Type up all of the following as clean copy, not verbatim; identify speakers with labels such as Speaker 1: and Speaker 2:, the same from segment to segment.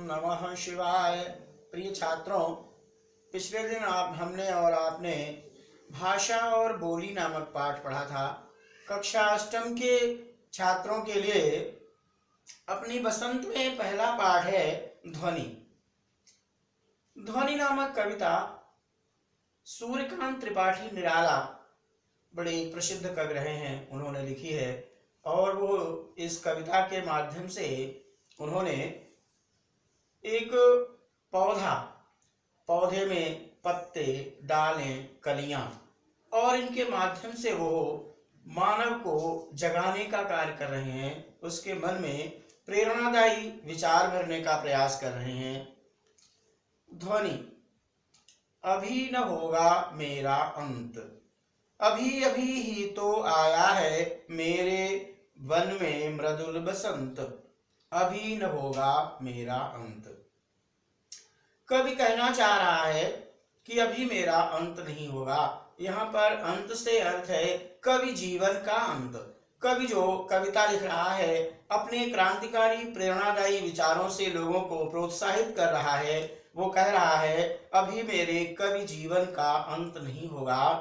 Speaker 1: नमः शिवाय। प्रिय छात्रों, पिछले दिन हमने और आपने भाषा और बोली नामक पाठ पढ़ा था। कक्षा अष्टम के छात्रों के लिए अपनी बसंत में पहला पाठ है ध्वनि। ध्वनि नामक कविता सूर्यकांत त्रिपाठी निराला बड़े प्रसिद्ध कवि रहे हैं, उन्होंने लिखी है। और वो इस कविता के माध्यम से उन्होंने एक पौधे में पत्ते, डालें, कलियां और इनके माध्यम से वो मानव को जगाने का कार्य कर रहे हैं, उसके मन में प्रेरणादायी विचार भरने का प्रयास कर रहे हैं। ध्वनि। अभी न होगा मेरा अंत, अभी अभी ही तो आया है मेरे वन में मृदुल बसंत, अभी न होगा मेरा अंत। कवि कहना चाह रहा है कि अभी मेरा अंत नहीं होगा। यहाँ पर अंत से अर्थ है कवि जीवन का अंत। कवि जो कविता लिख रहा है, अपने क्रांतिकारी प्रेरणादायी विचारों से लोगों को प्रोत्साहित कर रहा है। वो कह रहा है अभी मेरे कवि जीवन का अंत नहीं होगा,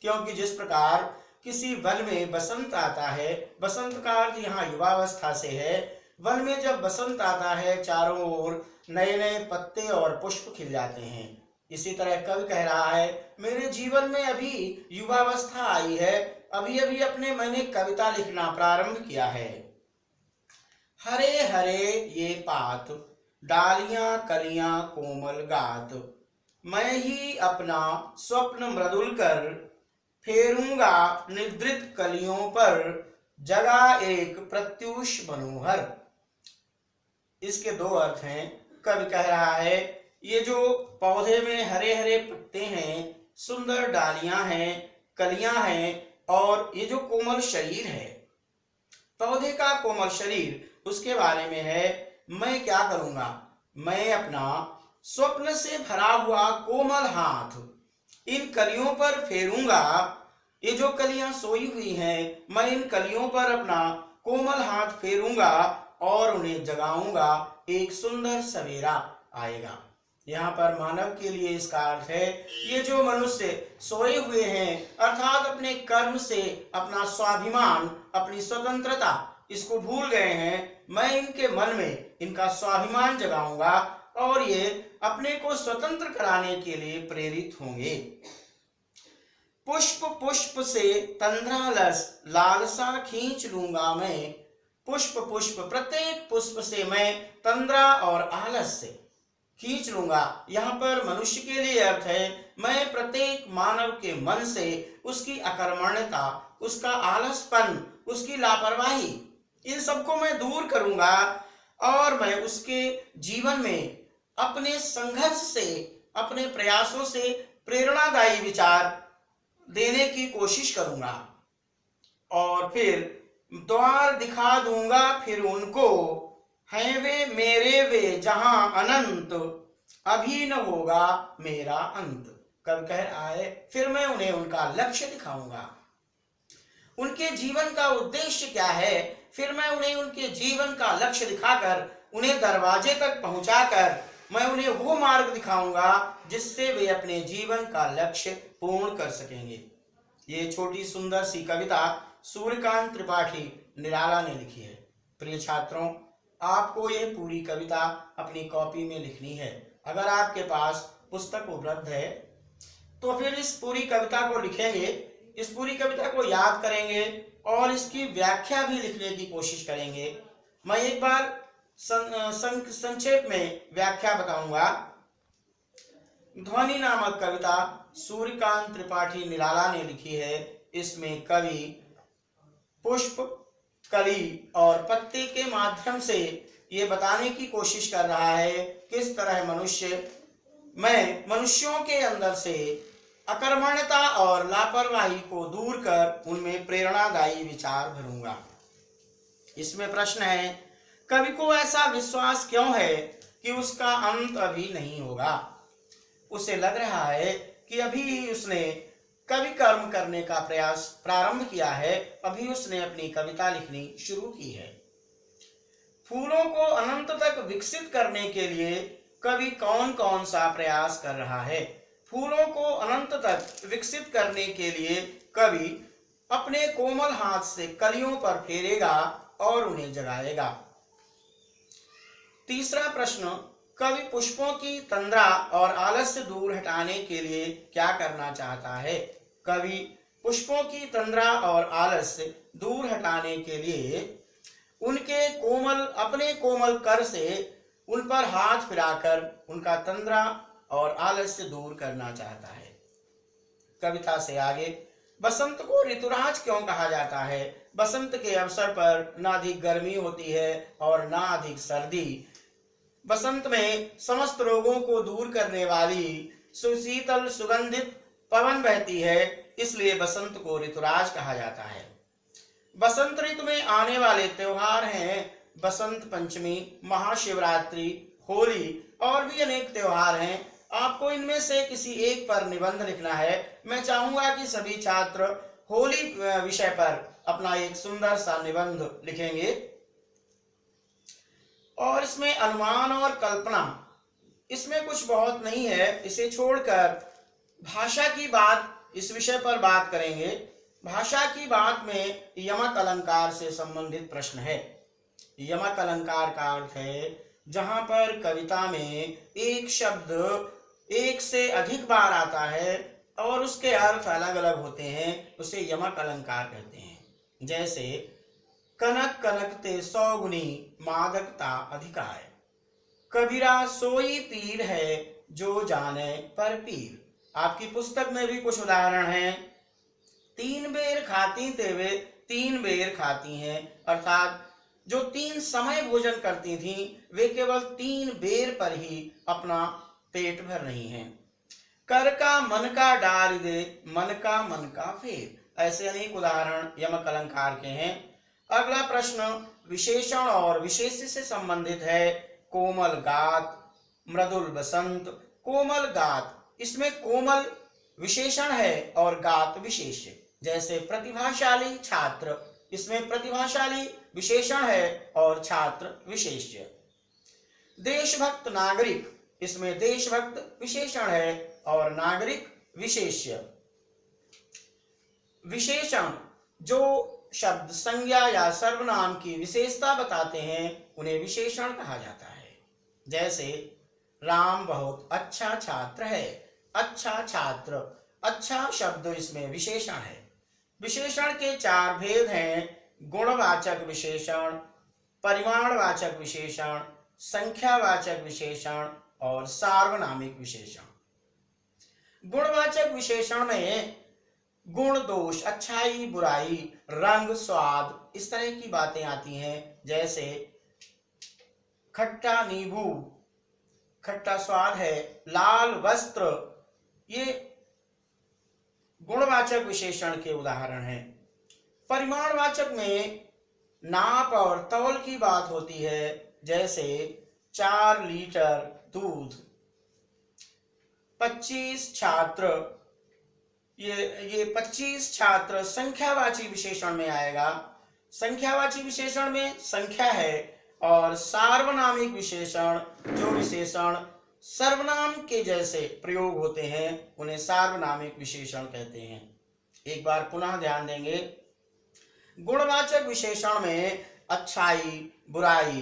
Speaker 1: क्योंकि जिस प्रकार किसी वन में बसंत आता है, बसंत का अर्थ यहाँ युवावस्था से है। वन में जब बसंत आता है, चारों ओर नए नए पत्ते और पुष्प खिल जाते हैं। इसी तरह कवि कह रहा है मेरे जीवन में अभी युवावस्था आई है, अभी अभी मैंने कविता लिखना प्रारंभ किया है। हरे हरे ये पात, डालियां कलियां कोमल गात, मैं ही अपना स्वप्न मृदुल कर, फेरूंगा निद्रित कलियों पर, जगा एक प्रत्यूष मनोहर। इसके दो अर्थ हैं। कवि कह रहा है ये जो पौधे में हरे हरे पत्ते हैं, सुंदर डालियां हैं, कलियां हैं और ये जो कोमल शरीर है, पौधे का कोमल शरीर, उसके बारे में है। मैं क्या करूंगा, मैं अपना स्वप्न से भरा हुआ कोमल हाथ इन कलियों पर फेरूंगा। ये जो कलियां सोई हुई हैं, मैं इन कलियों पर अपना कोमल हाथ फेरूंगा और उन्हें जगाऊंगा, एक सुंदर सवेरा आएगा। यहाँ पर मानव के लिए इसका अर्थ है ये जो मनुष्य सोए हुए हैं, अर्थात अपने कर्म से अपना स्वाभिमान, अपनी स्वतंत्रता, इसको भूल गए हैं, मैं इनके मन में इनका स्वाभिमान जगाऊंगा और ये अपने को स्वतंत्र कराने के लिए प्रेरित होंगे। पुष्प पुष्प से तंद्रालस लालसा खींच लूंगा मैं, पुष्प पुष्प, प्रत्येक पुष्प से मैं तंद्रा और आलस से खींच लूंगा। यहाँ पर मनुष्य के लिए अर्थ है मैं प्रत्येक मानव के मन से उसकी अकर्मण्यता, उसका आलसपन, उसकी लापरवाही, इन सबको मैं दूर करूंगा और मैं उसके जीवन में अपने संघर्ष से, अपने प्रयासों से प्रेरणादायी विचार देने की कोशिश करूंगा और फिर द्वार दिखा दूंगा फिर उनको, हैं वे मेरे वे जहां अनंत, अभी न होगा मेरा अंत। कवि कह रहा है फिर मैं उन्हें उनका लक्ष्य दिखाऊंगा, उनके जीवन का उद्देश्य क्या है, फिर मैं उन्हें उनके जीवन का लक्ष्य दिखाकर, उन्हें दरवाजे तक पहुंचाकर मैं उन्हें वो मार्ग दिखाऊंगा जिससे वे अपने जीवन का लक्ष्य पूर्ण कर सकेंगे। ये छोटी सुंदर सी कविता सूर्यकांत त्रिपाठी निराला ने लिखी है। प्रिय छात्रों, आपको ये पूरी कविता अपनी कॉपी में लिखनी है। अगर आपके पास पुस्तक उपलब्ध है तो फिर इस पूरी कविता को लिखेंगे, इस पूरी कविता को याद करेंगे और इसकी व्याख्या भी लिखने की कोशिश करेंगे। मैं एक बार संक्षेप में व्याख्या बताऊंगा। ध्वनि नामक कविता सूर्यकांत त्रिपाठी निराला ने लिखी है। इसमें कवि पुष्प, कली और पत्ते के माध्यम से ये बताने की कोशिश कर रहा है किस तरह मनुष्यों के अंदर से अकर्मण्यता और लापरवाही को दूर कर उनमें प्रेरणादायी विचार भरूंगा। इसमें प्रश्न है कवि को ऐसा विश्वास क्यों है कि उसका अंत अभी नहीं होगा। उसे लग रहा है कि अभी ही उसने कवि कर्म करने का प्रयास प्रारंभ किया है, अभी उसने अपनी कविता लिखनी शुरू की है। फूलों को अनंत तक विकसित करने के लिए कवि कौन कौन सा प्रयास कर रहा है? फूलों को अनंत तक विकसित करने के लिए कवि अपने कोमल हाथ से कलियों पर फेरेगा और उन्हें जगाएगा। तीसरा प्रश्न, कवि पुष्पों की तंद्रा और आलस्य दूर हटाने के लिए क्या करना चाहता है? कवि पुष्पों की तंद्रा और आलस्य दूर हटाने के लिए अपने कोमल कर से उन पर हाथ फिराकर उनका तंद्रा और आलस्य दूर करना चाहता है। कविता से आगे, बसंत को ऋतुराज क्यों कहा जाता है? बसंत के अवसर पर ना अधिक गर्मी होती है और ना अधिक सर्दी। बसंत में समस्त रोगों को दूर करने वाली सुशीतल सुगंधित पवन बहती है, इसलिए बसंत को ऋतुराज कहा जाता है। बसंत ऋतु में आने वाले त्योहार हैं बसंत पंचमी, महाशिवरात्रि, होली और भी अनेक त्योहार हैं। आपको इनमें से किसी एक पर निबंध लिखना है। मैं चाहूंगा कि सभी छात्र होली विषय पर अपना एक सुंदर सा निबंध लिखेंगे और इसमें अनुमान और कल्पना, इसमें कुछ बहुत नहीं है। इसे छोड़कर भाषा की बात, इस विषय पर बात करेंगे। भाषा की बात में यमक अलंकार से संबंधित प्रश्न है। यमक अलंकार का अर्थ है जहां पर कविता में एक शब्द एक से अधिक बार आता है और उसके अर्थ अलग अलग होते हैं, उसे यमक अलंकार कहते हैं। जैसे कनक कनकते सौगुनी मादकता अधिकाय, कबीरा सोई पीर है जो जाने पर पीर। आपकी पुस्तक में भी कुछ उदाहरण हैं। तीन बेर खाती तेवे तीन बेर खाती हैं, अर्थात जो 3 समय भोजन करती थीं वे केवल 3 बेर पर ही अपना पेट भर रही हैं। कर का मन का डार दे, मन का फेर। ऐसे अनेक उदाहरण यमक अलंकार के हैं। अगला प्रश्न विशेषण और विशेष से संबंधित है। कोमल गात, मृदुल बसंत। कोमल गात, इसमें कोमल विशेषण है और गात विशेष्य। जैसे प्रतिभाशाली छात्र, इसमें प्रतिभाशाली विशेषण है और छात्र विशेष्य। देशभक्त नागरिक, इसमें देशभक्त विशेषण है और नागरिक विशेष्य। विशेषण जो शब्द संज्ञा या सर्वनाम की विशेषता बताते हैं उन्हें विशेषण कहा जाता है। जैसे राम बहुत अच्छा छात्र है। अच्छा छात्र, अच्छा शब्द इसमें विशेषण है। विशेषण के 4 भेद हैं: गुणवाचक विशेषण, परिमाणवाचक विशेषण, संख्यावाचक विशेषण और सार्वनामिक विशेषण। गुणवाचक विशेषण में गुण, दोष, अच्छाई, बुराई, रंग, स्वाद, इस तरह की बातें आती हैं। जैसे खट्टा नींबू, खट्टा स्वाद है। लाल वस्त्र, ये गुणवाचक विशेषण के उदाहरण हैं। परिमाणवाचक में नाप और तौल की बात होती है। जैसे 4 लीटर दूध। 25 छात्र, ये 25 छात्र संख्यावाची विशेषण में आएगा। संख्यावाची विशेषण में संख्या है और सार्वनामिक विशेषण, जो विशेषण सर्वनाम के जैसे प्रयोग होते हैं उन्हें सार्वनामिक विशेषण कहते हैं। एक बार पुनः ध्यान देंगे। गुणवाचक विशेषण में अच्छाई, बुराई।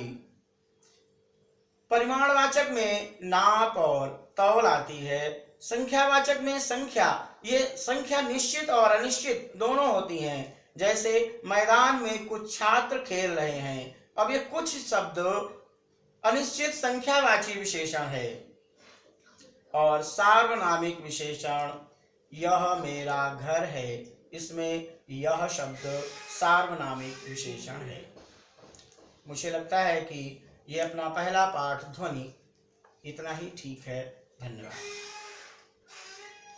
Speaker 1: परिमाणवाचक में नाप और तौल आती है। संख्यावाचक में संख्या, ये संख्या निश्चित और अनिश्चित दोनों होती हैं। जैसे मैदान में कुछ छात्र खेल रहे हैं। अब ये कुछ शब्द अनिश्चित संख्यावाची विशेषण है। और सार्वनामिक विशेषण, यह मेरा घर है, इसमें यह शब्द सार्वनामिक विशेषण है। मुझे लगता है कि यह अपना पहला पाठ ध्वनि इतना ही ठीक है। धन्यवाद।